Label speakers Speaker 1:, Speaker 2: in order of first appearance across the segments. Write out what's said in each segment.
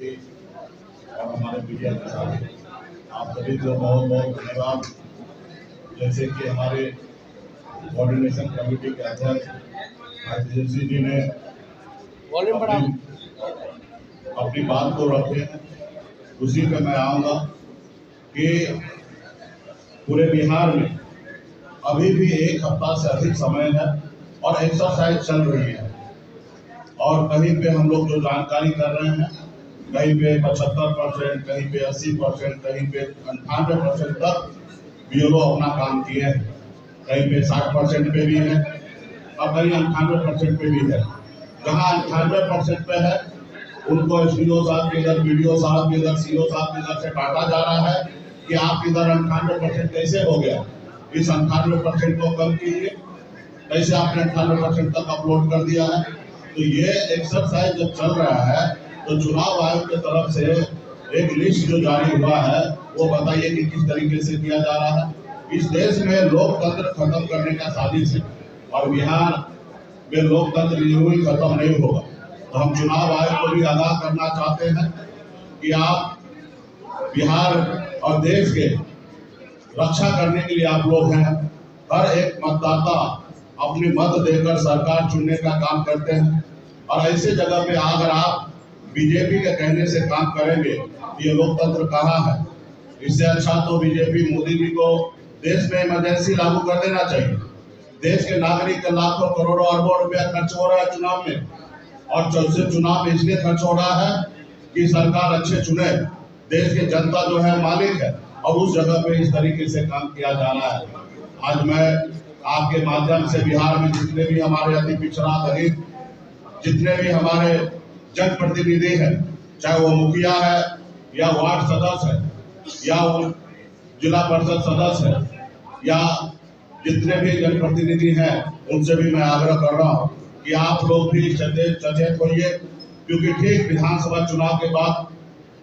Speaker 1: जी और हमारे मीडिया के साथ आप सभी को बहुत बहुत धन्यवाद। जैसे कि हमारे कोऑर्डिनेशन कमेटी के अध्यक्ष आईसीएमसी जी ने अपनी बात को रखे हैं, उसी पे मैं आऊँगा कि पूरे बिहार में अभी भी एक हफ्ता से अधिक समय है और एक्सरसाइज चल रही है और कहीं पे हम लोग जो जानकारी कर रहे हैं, कहीं पे 75%, कहीं पे 80%, कहीं पे 98% तक बीएलओ अपना काम किए हैं, कहीं पे 60% पे भी है और कहीं 98% पे भी है। जहाँ 98% पे है उनको एसडीओ साहब के इधर, बीडीओ साहब के इधर, सीओ साहब के इधर से डांटा जा रहा है कि आप इधर 98% कैसे हो गया, इस 98% को कम कीजिए, कैसे आपने 98% तक अपलोड कर दिया है। तो ये एक्सरसाइज जब चल रहा है तो चुनाव आयोग की तरफ से एक लिस्ट जो जारी हुआ है वो बताइए कि किस तरीके से किया जा रहा है। इस देश में लोकतंत्र खत्म करने का साजिश है और बिहार में लोकतंत्र यूं ही खत्म नहीं होगा। तो हम चुनाव आयोग को भी आगाह करना चाहते हैं कि आप बिहार और देश के रक्षा करने के लिए आप लोग हैं। हर एक मतदाता अपनी मत देकर सरकार चुनने का काम करते हैं और ऐसे जगह पे अगर आप बीजेपी के कहने से काम करेंगे ये लोकतंत्र कहाँ है। इससे अच्छा तो बीजेपी मोदी जी को देश में इमरजेंसी लागू कर देना चाहिए। देश के नागरिक के लाखों करोड़ों अरबों रुपया खर्च हो रहा है चुनाव में और चुनाव में इसलिए खर्च हो रहा है कि सरकार अच्छे चुने, देश की जनता जो है मालिक है और उस जगह पे इस तरीके से काम किया जा रहा है। आज मैं आपके माध्यम से बिहार में जितने भी हमारे अति पिछड़ा दलित, जितने भी हमारे जनप्रतिनिधि हैं, चाहे वो मुखिया है या वार्ड सदस्य है या वो जिला परिषद सदस्य है या जितने भी जनप्रतिनिधि हैं, उनसे भी मैं आग्रह कर रहा हूँ कि आप लोग भी सचेत होइए, क्योंकि ठीक विधानसभा चुनाव के बाद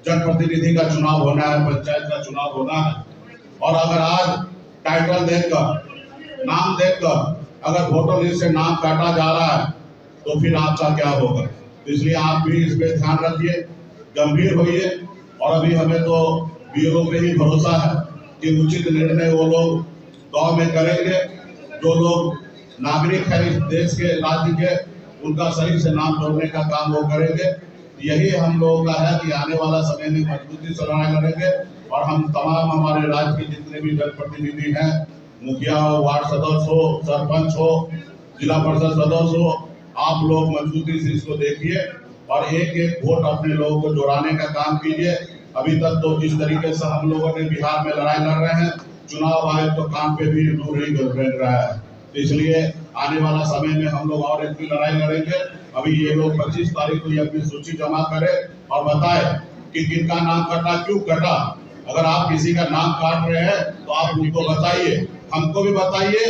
Speaker 1: जनप्रतिनिधि का चुनाव होना है, पंचायत का चुनाव होना है। और अगर आज टाइटल देखकर, नाम देखकर अगर वोटर लिस्ट से नाम काटा जा रहा है तो फिर आपका क्या होगा। इसलिए आप भी इस पे ध्यान रखिए, गंभीर होइए। और अभी हमें तो बीएलओ पे ही भरोसा है कि उचित निर्णय वो लोग गाँव में करेंगे। जो लोग नागरिक है इस देश के, राज्य के, उनका सही से नाम जोड़ने का काम वो करेंगे। यही हम लोगों का है कि आने वाला समय में मजबूती से लड़ाई लड़ेंगे और हम तमाम हमारे राज्य के जितने भी जनप्रतिनिधि हैं, मुखिया हो, वार्ड सदस्य हो, सरपंच हो, जिला परिषद सदस्य हो, आप लोग मजबूती से इसको देखिए और एक एक वोट अपने लोगों को जोड़ाने का काम कीजिए। अभी तक तो जिस तरीके से हम लोगों ने बिहार में लड़ाई लड़ रहे हैं, चुनाव आयोग तो काम पे भी दूर ही रह रहा है। तो इसलिए आने वाला समय में हम लोग और एक लड़ाई लड़ेंगे। अभी ये लोग 25 तारीख को ये अपनी सूची जमा करें और बताएं कि किनका नाम कटा, क्यों कटा। अगर आप किसी का नाम काट रहे हैं तो आप उनको बताइए, हमको भी बताइए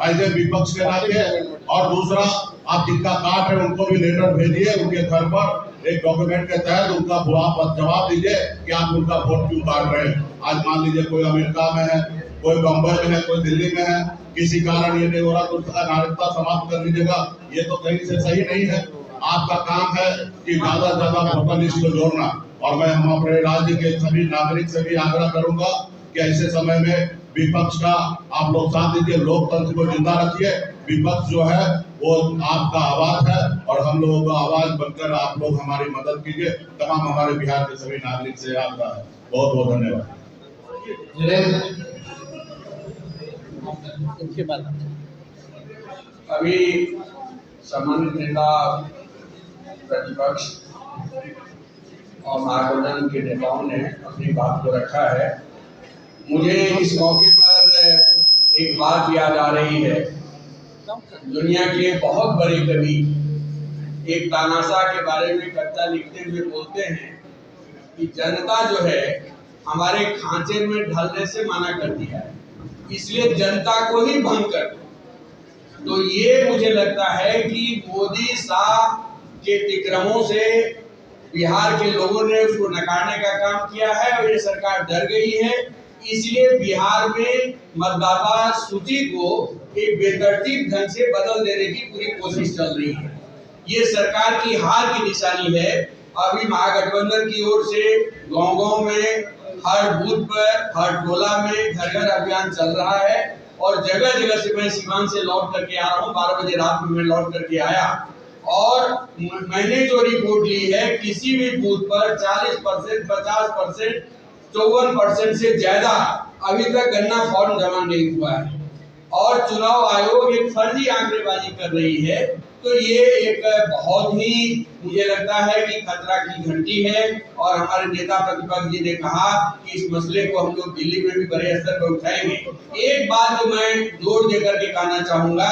Speaker 1: एज ए विपक्ष के नाते। और दूसरा, आप जिनका काट रहे हैं उनको भी लेटर भेजिए, उनके घर पर एक डॉक्यूमेंट के तहत उनका जवाब दीजिए कि आप उनका वोट क्यों काट रहे हैं। आज मान लीजिए कोई अमेरिका में है, कोई बम्बई में है, कोई दिल्ली में है, किसी कारण ये नहीं हो रहा तो उसका नागरिकता समाप्त कर लीजिएगा। ये तो कहीं से सही नहीं है। आपका काम है कि ज्यादा से ज्यादा वोटर लिस्ट को जोड़ना। और मैं हम अपने राज्य के सभी नागरिक से भी आग्रह करूंगा कि ऐसे समय में विपक्ष का आप लोग साथ दीजिए, लोकतंत्र को जिंदा रखिए। विपक्ष जो है वो आपका आवाज है और हम लोगों का आवाज बनकर आप लोग हमारी मदद कीजिए। तमाम हमारे बिहार के सभी नागरिक से आपका बहुत बहुत धन्यवाद।
Speaker 2: अभी सम्मानित नेता प्रतिपक्ष और महागठबंधन के नेताओं ने अपनी बात को रखा है। मुझे इस मौके पर एक बात याद आ रही है। दुनिया के बहुत बड़े कवि एक तानाशाह के बारे में कविता लिखते हुए बोलते हैं कि जनता जो है हमारे खांचे में ढलने से मना करती है, इसलिए जनता को ही भंग कर दो। तो ये मुझे लगता है कि मोदी शाह के तिक्रमों से बिहार के लोगों ने उसको नकारने का काम किया है और ये सरकार डर गई है। इसलिए बिहार में मतदाता सूची को एक बेतरतीब ढंग से बदल देने की पूरी कोशिश चल रही है। ये सरकार की हार की निशानी है अभी महागठबंधन की ओर से गांव-गांव में, हर बूथ पर, हर टोला में घर-घर अभियान चल रहा है और जगह जगह से मैं सीवान से लौट करके आ रहा हूँ। 12 बजे रात में मैं लौट करके आया और मैंने जो रिपोर्ट ली है, किसी भी बूथ पर 40%, 50%, 54% से ज्यादा अभी तक गन्ना फॉर्म जमा नहीं हुआ है और चुनाव आयोग एक फर्जी आंकड़ेबाजी कर रही है। तो ये एक बहुत ही, मुझे लगता है कि खतरा की घंटी है और हमारे नेता प्रतिपक्ष जी ने कहा कि इस मसले को हम लोग दिल्ली में भी बड़े स्तर पर उठाएंगे। एक बात जो मैं जोर देकर के कहना चाहूंगा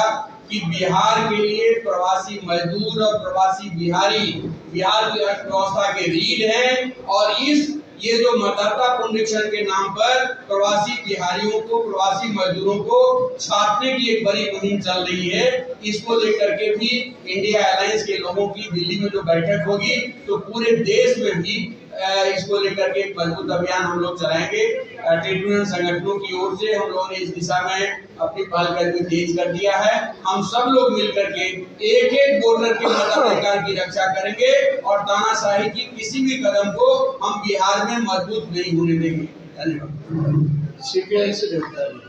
Speaker 2: कि बिहार के लिए प्रवासी मजदूर और प्रवासी बिहारी बिहार की अर्थव्यवस्था के रीढ़ हैं और ये जो मतदाता पुनरीक्षण के नाम पर प्रवासी बिहारियों को, प्रवासी मजदूरों को छापने की एक बड़ी मुहिम चल रही है। इसको लेकर के भी इंडिया अलायंस के लोगों की दिल्ली में जो बैठक होगी तो पूरे देश में भी इसको लेकर के एक मजबूत अभियान हम लोग चलाएंगे। ट्रेड यूनियन संगठनों की ओर से हम लोगों ने इस दिशा में अपनी पहलकदमी तेज कर दिया है। हम सब लोग मिलकर के एक एक वोटर के मताधिकार की रक्षा करेंगे और तानाशाही की किसी भी कदम को हम बिहार में मजबूत नहीं होने देंगे। धन्यवाद।
Speaker 3: सीपीआई से गिरफ्तारी।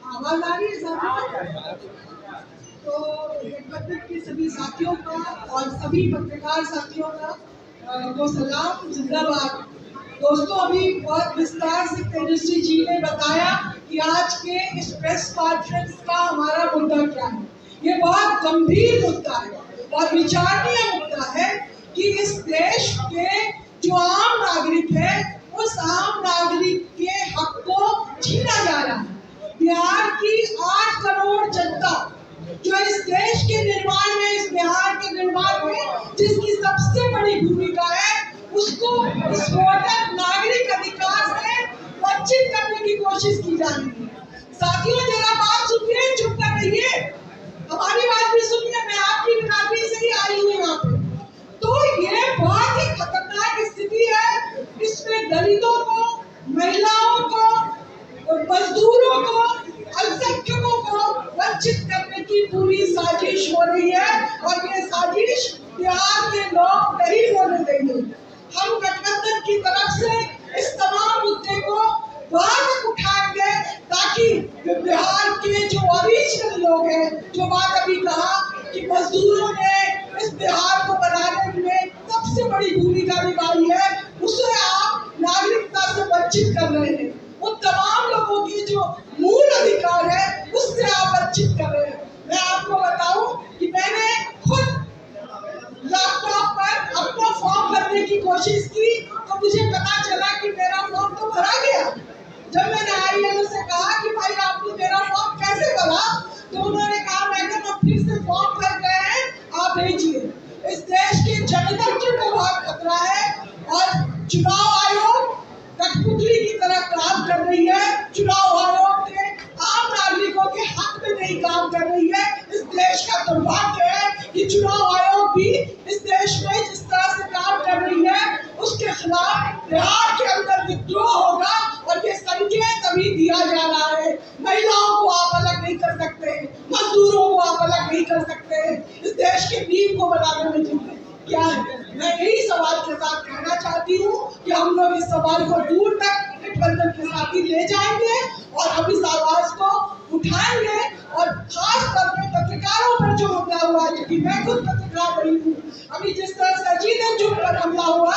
Speaker 4: आवाज आ रही है? तो गठबंधन के सभी साथियों का और सभी पत्रकार साथियों का तो सलाम, जिंदाबाद। दोस्तों, अभी बहुत विस्तार से तेजस्वी जी ने बताया कि आज के इस प्रेस कॉन्फ्रेंस का हमारा मुद्दा क्या है। ये बहुत गंभीर मुद्दा है और विचारणीय मुद्दा है कि इस देश के जो आम नागरिक है उस आम नागरिक के हक को छीना जा रहा है। बिहार की 8 करोड़ जनता जो इस देश के निर्माण में, इस बिहार के निर्माण में जिसकी सबसे बड़ी भूमिका है, उसको इस वोटर नागरिक अधिकार से वंचित करने की कोशिश की जा रही है। साथियों, जरा बात सुनिए, चुप कर रहिए, हमारी बात भी सुनिए। मैं आपकी बिरादरी से ही आई हूँ यहाँ पे। तो ये बहुत ही खतरनाक स्थिति है। इसमें दलितों को, महिलाओं को, मजदूरों को, अल्पसंख्यकों को वंचित करने की पूरी साजिश हो रही है और ये साजिश बिहार के लोग नहीं होने देंगे। हम गठबंधन की तरफ से इस तमाम मुद्दे को वहां तक उठाएंगे ताकि बिहार के जो ओरिजिनल लोग हैं, जो बात अभी कहा कि मजदूरों ने इस बिहार को बनाने में सबसे बड़ी भूमिका निभाई है, उसे आप नागरिकता से वंचित कर रहे हैं। उन तमाम लोगों की जो मूल अधिकार है उससे आप वंचित कर रहे हैं। मैं आपको बताऊं कि मैंने खुद लैपटॉप पर अपना फॉर्म भरने की कोशिश की तो मुझे पता चला कि मेरा फॉर्म तो भरा गया। जब मैंने आईएलओ से कहा कि भाई आपने मेरा फॉर्म कैसे भरा, तो उन्होंने कहा मैडम अब फिर से फॉर्म भर गए हैं, आप भेजिए। इस देश के जनतंत्र को बहुत खतरा है और चुनाव आयोग कठपुतली की तरह काम कर रही है। चुनाव आयोग के आम नागरिकों के हक में नहीं काम कर रही है। इस देश का दुर्भाग्य है कि चुनाव आयोग भी इस देश में जिस तरह से काम कर रही है उसके खिलाफ बिहार के अंदर विद्रोह होगा और ये संकेत अभी दिया जा रहा है। महिलाओं को आप अलग नहीं कर सकते, मजदूरों को आप अलग नहीं कर सकते। इस देश के नींव को बनाने में जिम्मेदारी क्या है? मैं यही सवाल के साथ कहना चाहती हूँ कि हम लोग इस सवाल को दूर तक गठबंधन के साथ ही ले जाएंगे और हम इस आवाज को उठाएंगे और खास तौर पर पत्रकारों पर जो हमला हुआ है, क्योंकि मैं खुद पत्रकार रही हूँ। अभी जिस तरह से अजीत अंजुम पर हमला हुआ,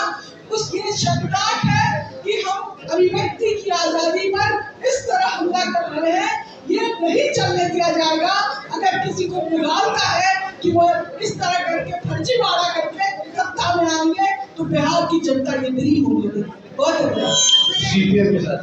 Speaker 4: उस ये शर्मनाक है कि हम अभिव्यक्ति की आजादी पर इस तरह हमला कर रहे हैं। ये नहीं चलने दिया जाएगा। अगर किसी को निकालता है कि वो इस तरह करके फर्जीवाड़ा करके सत्ता में आएंगे तो बिहार की जनता ये नहीं होने देगी। बहुत धन्यवाद।
Speaker 3: सीपीएम के साथ